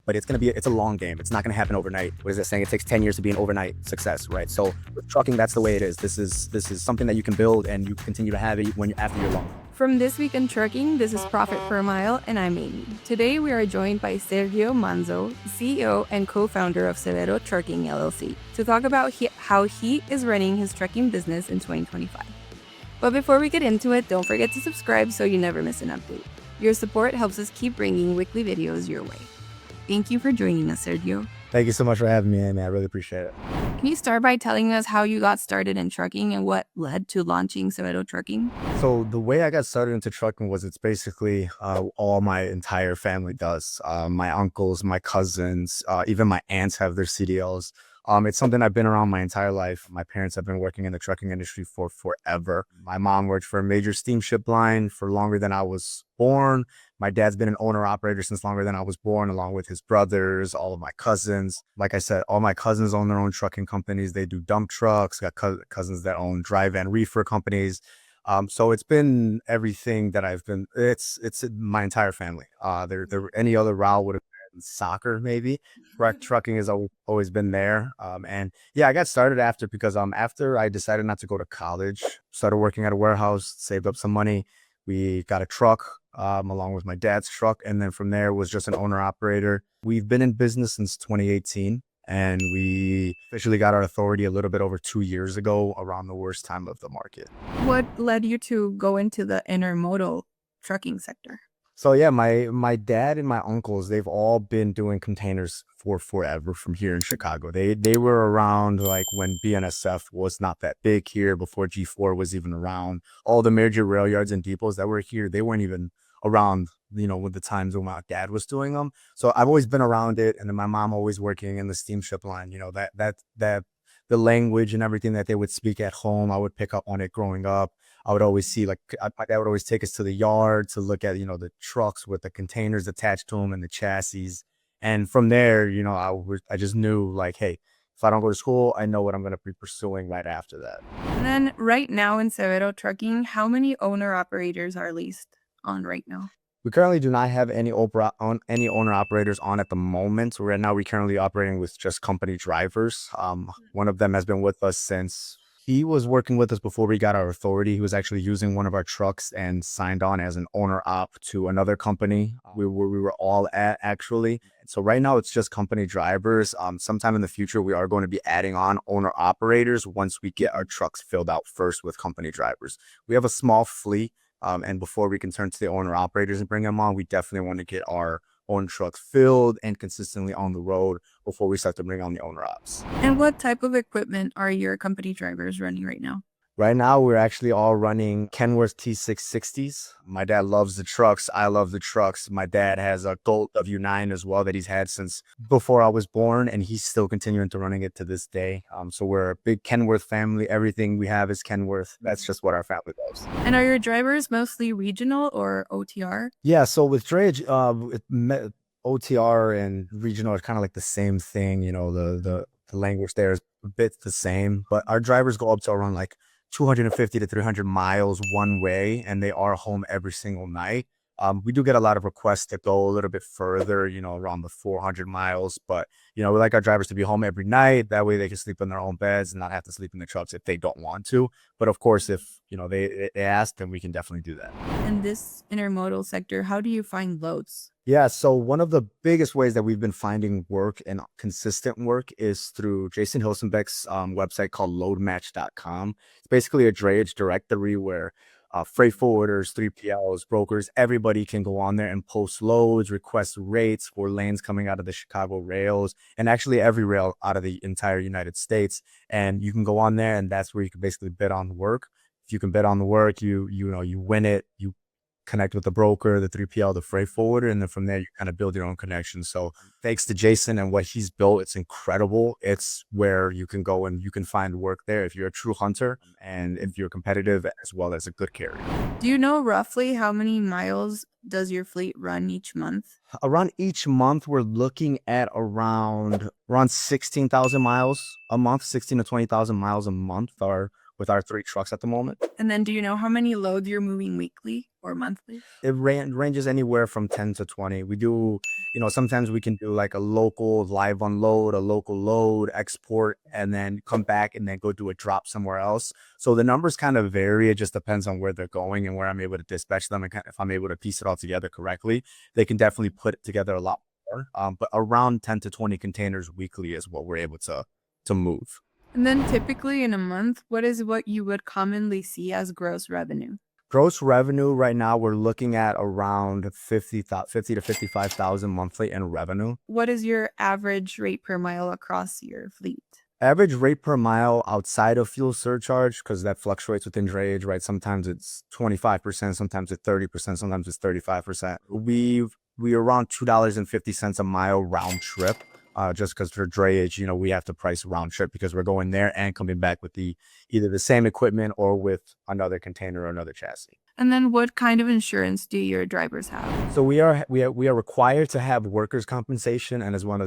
but it's a long game. It's not going to happen overnight. What is it saying? It takes 10 years to be an overnight success, right? So with trucking, that's the way it is. This is something that you can build and you continue to have it after you're long. From This Week in Trucking, this is Profit per Mile, and I'm Amy. Today we are joined by Sergio Manzo, CEO and co-founder of Severo Trucking LLC, to talk about how he is running his trucking business in 2025. But before we get into it, don't forget to subscribe so you never miss an update. Your support helps us keep bringing weekly videos your way. Thank you for joining us, Sergio. Thank you so much for having me, Amy. I really appreciate it. Can you start by telling us how you got started in trucking and what led to launching Severo Trucking? So the way I got started into trucking was it's basically all my entire family does. My uncles, my cousins, even my aunts have their CDLs. It's something I've been around my entire life. My parents have been working in the trucking industry for forever. My mom worked for a major steamship line for longer than I was born. My dad's been an owner-operator since longer than I was born, along with his brothers, all of my cousins. Like I said, all my cousins own their own trucking companies. They do dump trucks. Got cousins that own dry van reefer companies. So it's been everything that I've been. It's my entire family. There any other route would have been soccer, maybe. Trucking has always been there. And yeah, I got started because after I decided not to go to college, started working at a warehouse, saved up some money. We got a truck along with my dad's truck. And then from there was just an owner operator. We've been in business since 2018. And we officially got our authority a little bit over 2 years ago, around the worst time of the market. What led you to go into the intermodal trucking sector? So yeah, my dad and my uncles, they've all been doing containers for forever from here in Chicago. They were around like when BNSF was not that big here, before G4 was even around. All the major rail yards and depots that were here, they weren't even around, with the times when my dad was doing them. So I've always been around it. And then my mom always working in the steamship line, that the language and everything that they would speak at home, I would pick up on it growing up. I would always see, my dad would always take us to the yard to look at, the trucks with the containers attached to them and the chassis. And from there, I just knew like, hey, if I don't go to school, I know what I'm going to be pursuing right after that. And then right now in Severo Trucking, how many owner operators are leased on right now? We currently do not have any owner operators on at the moment. So right now we're currently operating with just company drivers. One of them has been with us since he was working with us before we got our authority. He was actually using one of our trucks and signed on as an owner op to another company we were all at, actually. So right now it's just company drivers. Sometime in the future, we are going to be adding on owner operators once we get our trucks filled out first with company drivers. We have a small fleet. And before we can turn to the owner operators and bring them on, we definitely want to get our own trucks filled and consistently on the road before we start to bring on the owner ops. And what type of equipment are your company drivers running right now? Right now, we're actually all running Kenworth T660s. My dad loves the trucks. I love the trucks. My dad has a Gold W9 as well that he's had since before I was born, and he's still continuing to running it to this day. So we're a big Kenworth family. Everything we have is Kenworth. That's just what our family does. And are your drivers mostly regional or OTR? Yeah, so with Drayage, OTR and regional are kind of like the same thing. The language there is a bit the same, but our drivers go up to around like 250 to 300 miles one way, and they are home every single night. We do get a lot of requests to go a little bit further, around the 400 miles. But, we like our drivers to be home every night. That way they can sleep in their own beds and not have to sleep in the trucks if they don't want to. But of course, if, they ask, then we can definitely do that. In this intermodal sector, how do you find loads? Yeah, so one of the biggest ways that we've been finding work and consistent work is through Jason Hilsenbeck's website called LoadMatch.com. It's basically a drayage directory where freight forwarders, 3PLs, brokers, everybody can go on there and post loads, request rates for lanes coming out of the Chicago rails, and actually every rail out of the entire United States. And you can go on there, and that's where you can basically bid on the work. If you can bid on the work, you win it, you connect with the broker, the 3PL, the freight forwarder, and then from there you kind of build your own connection. So thanks to Jason and what he's built, it's incredible. It's where you can go and you can find work there if you're a true hunter and if you're competitive as well as a good carrier. Do you know roughly how many miles does your fleet run each month? Around each month, we're looking at around 16,000 miles a month, 16 to 20,000 miles a month are with our 3 trucks at the moment. And then do you know how many loads you're moving weekly or monthly? It ranges anywhere from 10 to 20. We do, sometimes we can do like a local live unload, a local load, export, and then come back and then go do a drop somewhere else. So the numbers kind of vary. It just depends on where they're going and where I'm able to dispatch them. And if I'm able to piece it all together correctly, they can definitely put it together a lot more. But around 10 to 20 containers weekly is what we're able to move. And then typically in a month, what is what you would commonly see as gross revenue? Gross revenue right now, we're looking at around 50 to 55,000 monthly in revenue. What is your average rate per mile across your fleet? Average rate per mile outside of fuel surcharge, because that fluctuates within drayage, right? Sometimes it's 25%, sometimes it's 30%, sometimes it's 35%. We're around $2.50 a mile round trip. Just because for drayage, we have to price round trip because we're going there and coming back with either the same equipment or with another container or another chassis. And then what kind of insurance do your drivers have? So we are required to have workers' compensation and as well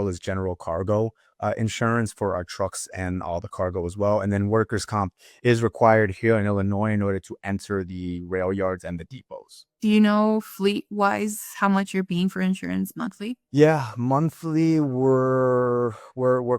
as general cargo insurance for our trucks and all the cargo as well. And then workers' comp is required here in Illinois in order to enter the rail yards and the depots. Do you know fleet-wise how much you're paying for insurance monthly? Yeah, monthly we're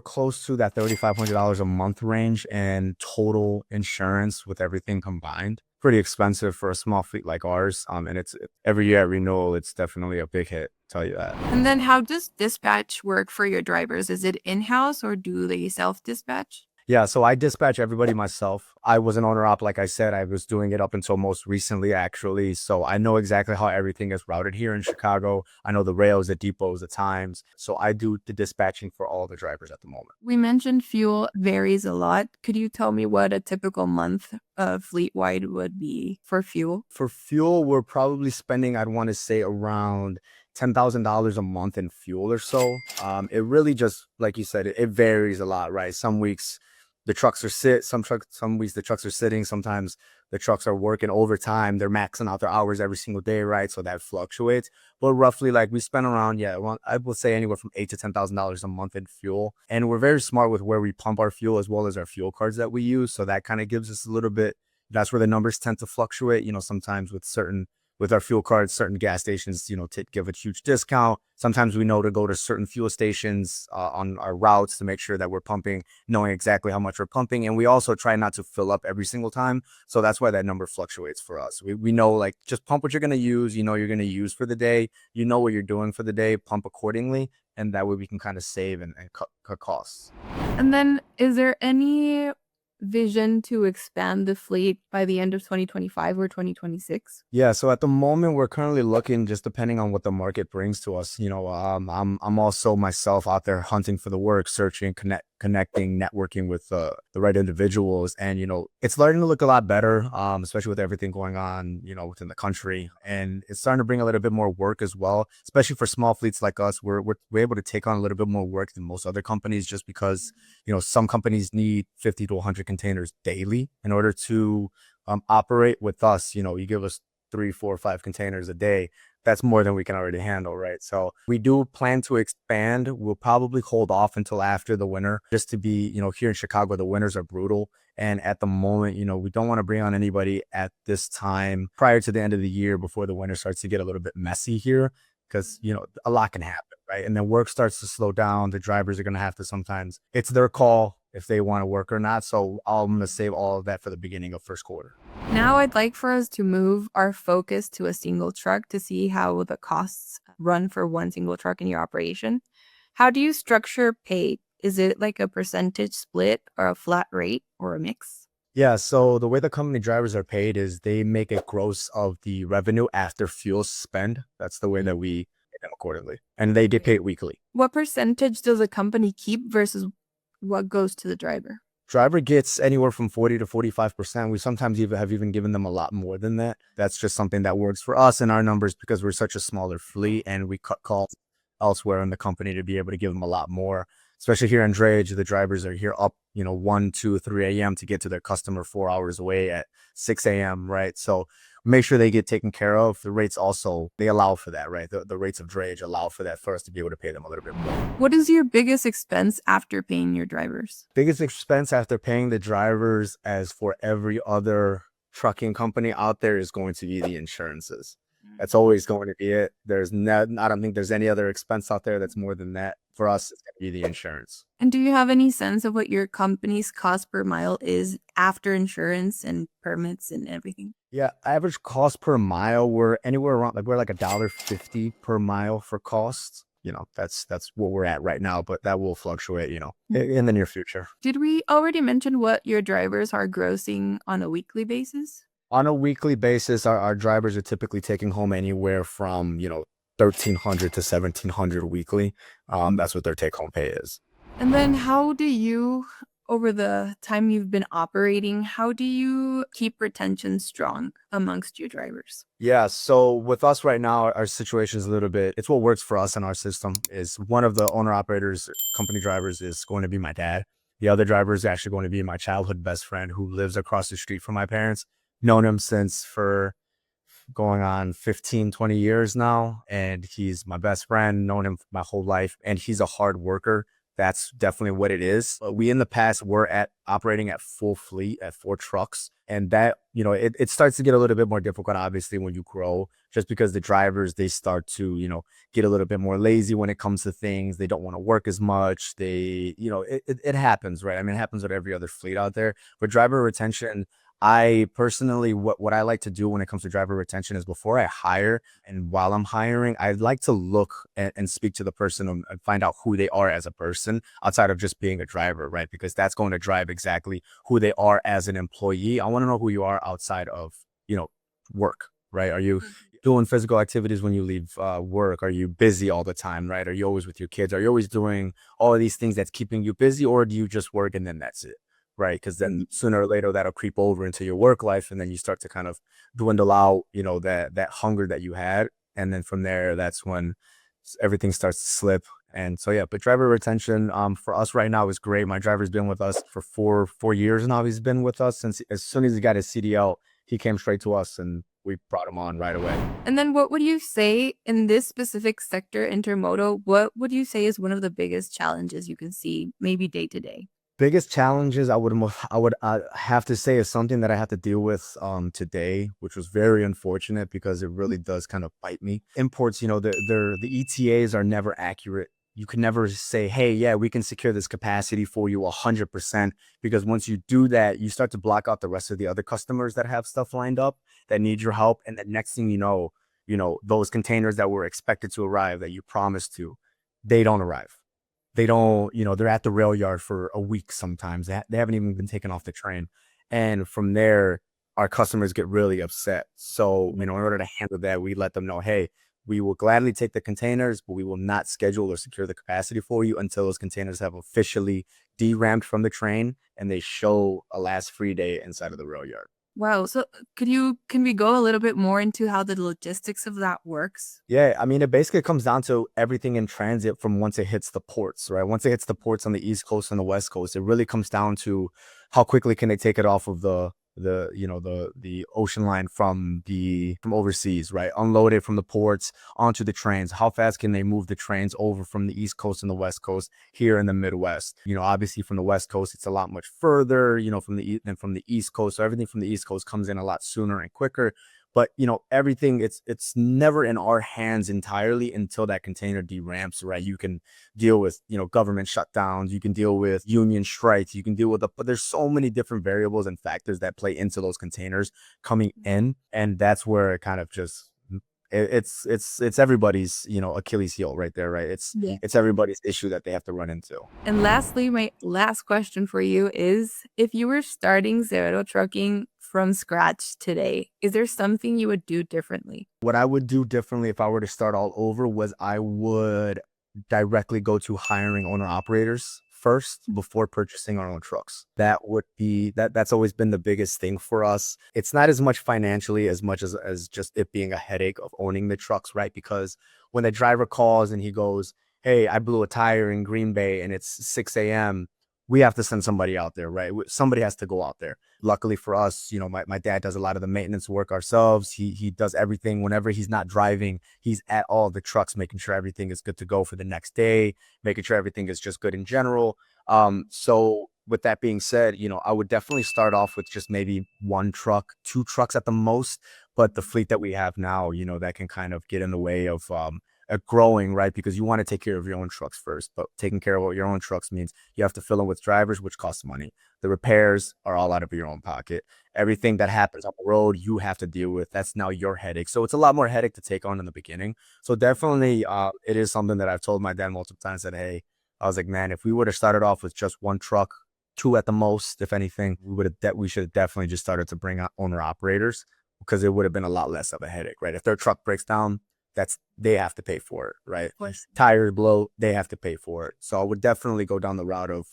close to that $3,500 a month range, and total insurance with everything combined. Pretty expensive for a small fleet like ours. And it's every year at renewal, it's definitely a big hit, tell you that. And then how does dispatch work for your drivers? Is it in-house or do they self-dispatch? Yeah, so I dispatch everybody myself. I was an owner-op, like I said. I was doing it up until most recently, actually. So I know exactly how everything is routed here in Chicago. I know the rails, the depots, the times. So I do the dispatching for all the drivers at the moment. We mentioned fuel varies a lot. Could you tell me what a typical month fleet-wide would be for fuel? For fuel, we're probably spending, I'd want to say, around $10,000 a month in fuel or so. It really just, like you said, it varies a lot, right? Some weeks the trucks are some weeks the trucks are sitting. Sometimes the trucks are working overtime. They're maxing out their hours every single day, right? So that fluctuates. But roughly, like, we spend around, I would say anywhere from $8,000 to $10,000 a month in fuel. And we're very smart with where we pump our fuel as well as our fuel cards that we use. So that kind of gives us a little bit. That's where the numbers tend to fluctuate. Sometimes with our fuel cards, certain gas stations, give a huge discount. Sometimes we know to go to certain fuel stations on our routes to make sure that we're pumping, knowing exactly how much we're pumping. And we also try not to fill up every single time. So that's why that number fluctuates for us. We know, like, just pump what you're going to use, you're going to use for the day, what you're doing for the day, pump accordingly. And that way we can kind of save and cut costs. And then is there any vision to expand the fleet by the end of 2025 or 2026? Yeah, so at the moment we're currently looking, just depending on what the market brings to us. I'm also myself out there hunting for the work, searching, connecting, networking with the right individuals, and it's starting to look a lot better, especially with everything going on within the country, and it's starting to bring a little bit more work as well, especially for small fleets like us. We're able to take on a little bit more work than most other companies, just because some companies need 50 to 100 containers daily in order to operate. With us, you give us 3, 4, 5 containers a day. That's more than we can already handle, right? So we do plan to expand. We'll probably hold off until after the winter, just to be, here in Chicago, the winters are brutal. And at the moment, we don't want to bring on anybody at this time prior to the end of the year, before the winter starts to get a little bit messy here, because, a lot can happen, right? And then work starts to slow down. The drivers are going to have to, sometimes it's their call if they want to work or not. So I'm going to save all of that for the beginning of first quarter. Now I'd like for us to move our focus to a single truck to see how the costs run for one single truck in your operation. How do you structure pay? Is it like a percentage split or a flat rate or a mix? Yeah, so the way the company drivers are paid is they make a gross of the revenue after fuel spend. That's the way that we pay them accordingly. And they get paid weekly. What percentage does a company keep versus what goes to the driver? Driver gets anywhere from 40 to 45%. We sometimes have given them a lot more than that. That's just something that works for us and our numbers, because we're such a smaller fleet and we cut costs elsewhere in the company to be able to give them a lot more. especially here in Drayage, the drivers are here up, 1, 2, 3 a.m. to get to their customer 4 hours away at 6 a.m., right? So make sure they get taken care of. The rates also, they allow for that, right? The rates of Drayage allow for that for us to be able to pay them a little bit more. What is your biggest expense after paying your drivers? Biggest expense after paying the drivers, as for every other trucking company out there, is going to be the insurances. That's always going to be it. I don't think there's any other expense out there that's more than that. For us, it's going to be the insurance. And do you have any sense of what your company's cost per mile is after insurance and permits and everything? Yeah, average cost per mile, we're anywhere around, like, we're like $1.50 per mile for costs. That's what we're at right now, but that will fluctuate, in the near future. Did we already mention what your drivers are grossing on a weekly basis? On a weekly basis, our drivers are typically taking home anywhere from, $1,300 to $1,700 weekly. That's what their take-home pay is. And then how do you, over the time you've been operating, how do you keep retention strong amongst your drivers? Yeah, so with us right now, our situation is a little bit, it's what works for us in our system. Is one of the owner-operators, company drivers, is going to be my dad. The other driver is actually going to be my childhood best friend who lives across the street from my parents. Known him since for going on 15, 20 years now. And he's my best friend, known him my whole life. And he's a hard worker. That's definitely what it is. We in the past were operating at full fleet at 4 trucks. And that, it starts to get a little bit more difficult, obviously, when you grow, just because the drivers, they start to, get a little bit more lazy when it comes to things. They don't want to work as much. It happens, right? I mean, it happens with every other fleet out there. But driver retention, I personally, what I like to do when it comes to driver retention is, before I hire and while I'm hiring, I'd like to look and speak to the person and find out who they are as a person outside of just being a driver, right? Because that's going to drive exactly who they are as an employee. I want to know who you are outside of, work, right? Are you doing physical activities when you leave work? Are you busy all the time, right? Are you always with your kids? Are you always doing all of these things that's keeping you busy, or do you just work and then that's it? Right, because then sooner or later that'll creep over into your work life, and then you start to kind of dwindle out, that hunger that you had, and then from there, that's when everything starts to slip. And so, yeah, but driver retention for us right now is great. My driver's been with us for four years now. He's been with us since, as soon as he got his CDL, he came straight to us and we brought him on right away. And then what would you say in this specific sector, intermodal, what would you say is one of the biggest challenges you can see maybe day to day? Biggest challenges I would have to say is something that I have to deal with today, which was very unfortunate because it really does kind of bite me. Imports, the ETAs are never accurate. You can never say, hey, yeah, we can secure this capacity for you 100%, because once you do that, you start to block out the rest of the other customers that have stuff lined up that need your help. And the next thing you know, those containers that were expected to arrive that you promised to, they don't arrive. They don't, they're at the rail yard for a week sometimes. They haven't even been taken off the train. And from there, our customers get really upset. So, in order to handle that, we let them know, hey, we will gladly take the containers, but we will not schedule or secure the capacity for you until those containers have officially deramped from the train and they show a last free day inside of the rail yard. Wow. So can we go a little bit more into how the logistics of that works? Yeah, I mean, it basically comes down to everything in transit from once it hits the ports, right? Once it hits the ports on the East Coast and the West Coast, it really comes down to how quickly can they take it off of the ocean line from overseas, right? Unload it from the ports onto the trains. How fast can they move the trains over from the East Coast and the West Coast here in the Midwest? Obviously from the West Coast, it's a lot much further, from the East Coast. So everything from the East Coast comes in a lot sooner and quicker. But everything, it's never in our hands entirely until that container deramps, right? You can deal with government shutdowns, you can deal with union strikes, you can deal with but there's so many different variables and factors that play into those containers coming in, and that's where it kind of just it's everybody's Achilles heel right there, right? It's everybody's issue that they have to run into. And lastly, my last question for you is, if you were starting Severo Trucking from scratch today, is there something you would do differently? What I would do differently if I were to start all over was I would directly go to hiring owner operators first before purchasing our own trucks. That's always been the biggest thing for us. It's not as much financially as much as just it being a headache of owning the trucks, right? Because when the driver calls and he goes, hey, I blew a tire in Green Bay and it's 6 a.m., we have to send somebody out there, right? Somebody has to go out there. Luckily for us, my dad does a lot of the maintenance work ourselves. He does everything. Whenever he's not driving, he's at all the trucks, making sure everything is good to go for the next day, making sure everything is just good in general. So with that being said, I would definitely start off with just maybe 1 truck, 2 trucks at the most. But the fleet that we have now, that can kind of get in the way of growing, right? Because you want to take care of your own trucks first, but taking care of your own trucks means you have to fill them with drivers, which costs money. The repairs are all out of your own pocket. Everything that happens on the road, you have to deal with. That's now your headache. So it's a lot more headache to take on in the beginning. So definitely, it is something that I've told my dad multiple times that, hey, I was like, man, if we would have started off with just 1 truck, 2 at the most, if anything, we should have definitely just started to bring out owner operators, because it would have been a lot less of a headache, right? If their truck breaks down, they have to pay for it, right? Tires blow, they have to pay for it. So I would definitely go down the route of,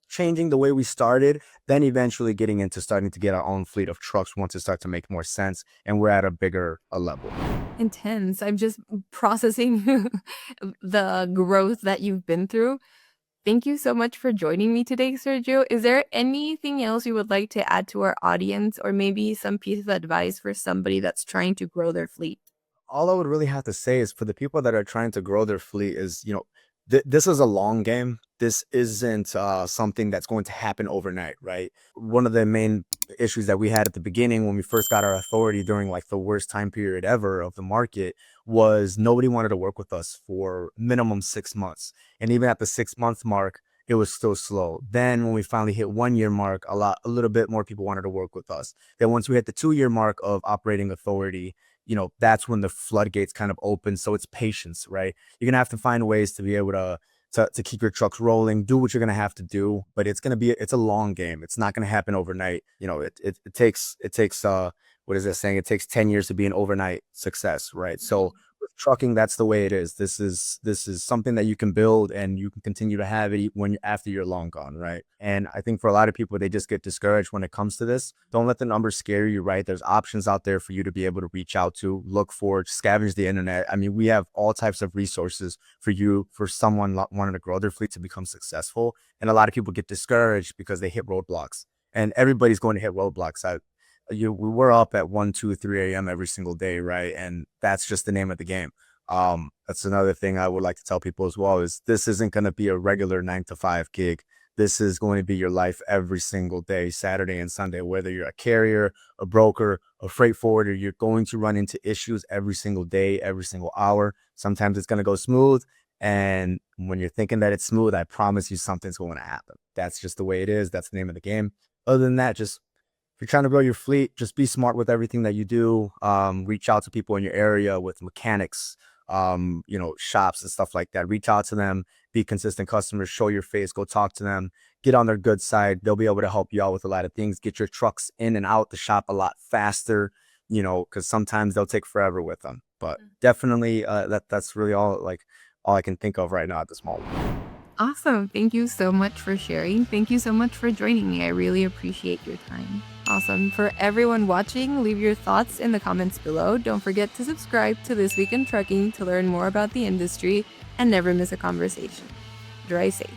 changing the way we started, then eventually getting into starting to get our own fleet of trucks once it starts to make more sense and we're at a bigger level. Intense. I'm just processing the growth that you've been through. Thank you so much for joining me today, Sergio. Is there anything else you would like to add to our audience, or maybe some piece of advice for somebody that's trying to grow their fleet? All I would really have to say is for the people that are trying to grow their fleet is, this is a long game. This isn't something that's going to happen overnight, right? One of the main issues that we had at the beginning when we first got our authority during like the worst time period ever of the market was nobody wanted to work with us for minimum 6 months. And even at the 6-month mark, it was still slow. Then when we finally hit 1-year mark, a little bit more people wanted to work with us. Then once we hit the 2-year mark of operating authority, that's when the floodgates kind of open. So it's patience, right? You're going to have to find ways to be able to keep your trucks rolling, do what you're going to have to do, but it's a long game. It's not going to happen overnight. It takes what is that saying? It takes 10 years to be an overnight success, right? So with trucking, that's the way it is. This is something that you can build and you can continue to have it after you're long gone, right? And I think for a lot of people, they just get discouraged when it comes to this. Don't let the numbers scare you, right? There's options out there for you to be able to reach out to, look for, scavenge the internet. I mean, we have all types of resources for someone wanting to grow their fleet to become successful. And a lot of people get discouraged because they hit roadblocks, and everybody's going to hit roadblocks. We're up at 1, 2, 3 a.m. every single day, right? And that's just the name of the game. That's another thing I would like to tell people as well, is this isn't going to be a regular 9 to 5 gig. This is going to be your life every single day, Saturday and Sunday, whether you're a carrier, a broker, a freight forwarder. You're going to run into issues every single day, every single hour. Sometimes it's going to go smooth. And when you're thinking that it's smooth, I promise you something's going to happen. That's just the way it is. That's the name of the game. Other than that, just if you're trying to grow your fleet, just be smart with everything that you do. Reach out to people in your area with mechanics, shops and stuff like that. Reach out to them, be consistent customers, show your face, go talk to them, get on their good side. They'll be able to help you out with a lot of things. Get your trucks in and out the shop a lot faster, because sometimes they'll take forever with them. But definitely that's really all I can think of right now at this moment. Awesome. Thank you so much for sharing. Thank you so much for joining me. I really appreciate your time. Awesome. For everyone watching, leave your thoughts in the comments below. Don't forget to subscribe to This Week in Trucking to learn more about the industry and never miss a conversation. Drive safe.